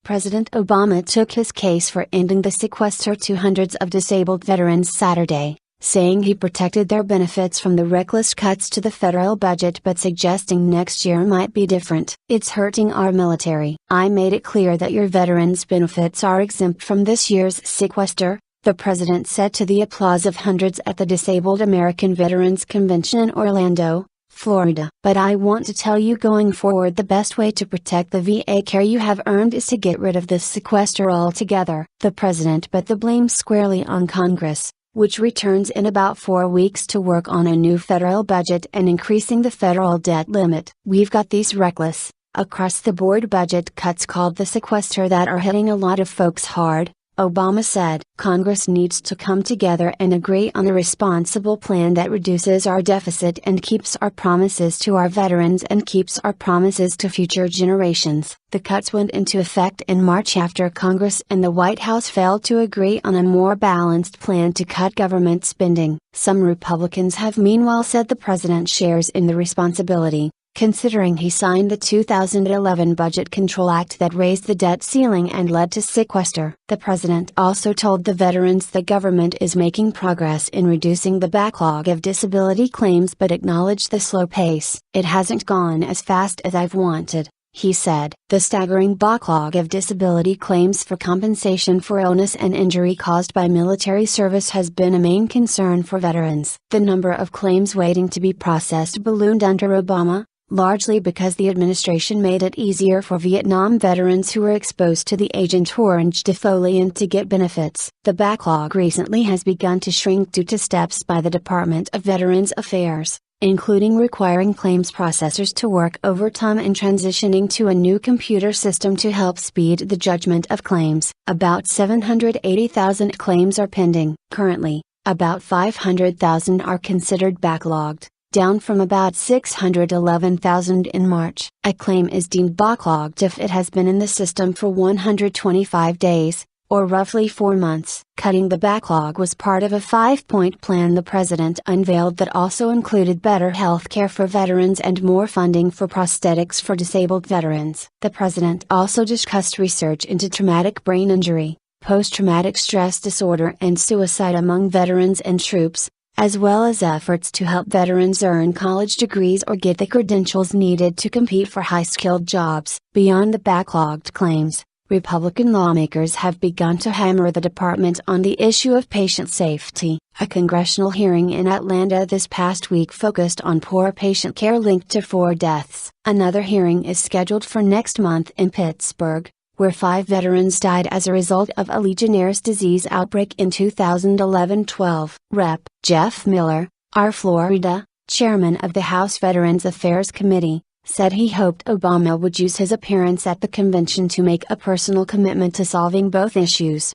President Obama took his case for ending the sequester to hundreds of disabled veterans Saturday, saying he protected their benefits from the reckless cuts to the federal budget but suggesting next year might be different. "It's hurting our military. I made it clear that your veterans' benefits are exempt from this year's sequester," the president said to the applause of hundreds at the Disabled American Veterans Convention in Orlando, Florida. "But I want to tell you, going forward, the best way to protect the VA care you have earned is to get rid of this sequester altogether." The president put the blame squarely on Congress, which returns in about 4 weeks to work on a new federal budget and increasing the federal debt limit. "We've got these reckless, across-the-board budget cuts called the sequester that are hitting a lot of folks hard," Obama said. "Congress needs to come together and agree on a responsible plan that reduces our deficit and keeps our promises to our veterans and keeps our promises to future generations." The cuts went into effect in March after Congress and the White House failed to agree on a more balanced plan to cut government spending. Some Republicans have meanwhile said the president shares in the responsibility, considering he signed the 2011 Budget Control Act that raised the debt ceiling and led to sequester. The president also told the veterans the government is making progress in reducing the backlog of disability claims but acknowledged the slow pace. "It hasn't gone as fast as I've wanted," he said. "The staggering backlog of disability claims for compensation for illness and injury caused by military service has been a main concern for veterans." The number of claims waiting to be processed ballooned under Obama, largely because the administration made it easier for Vietnam veterans who were exposed to the Agent Orange defoliant to get benefits. The backlog recently has begun to shrink due to steps by the Department of Veterans Affairs, including requiring claims processors to work overtime and transitioning to a new computer system to help speed the judgment of claims. About 780,000 claims are pending. Currently, about 500,000 are considered backlogged, down from about 611,000 in March. A claim is deemed backlogged if it has been in the system for 125 days, or roughly 4 months. Cutting the backlog was part of a 5-point plan the president unveiled that also included better health care for veterans and more funding for prosthetics for disabled veterans. The president also discussed research into traumatic brain injury, post-traumatic stress disorder and suicide among veterans and troops, as well as efforts to help veterans earn college degrees or get the credentials needed to compete for high-skilled jobs. Beyond the backlogged claims, Republican lawmakers have begun to hammer the department on the issue of patient safety. A congressional hearing in Atlanta this past week focused on poor patient care linked to 4 deaths. Another hearing is scheduled for next month in Pittsburgh, where 5 veterans died as a result of a Legionnaire's disease outbreak in 2011-12. Rep. Jeff Miller, R. Florida, chairman of the House Veterans Affairs Committee, said he hoped Obama would use his appearance at the convention to make a personal commitment to solving both issues.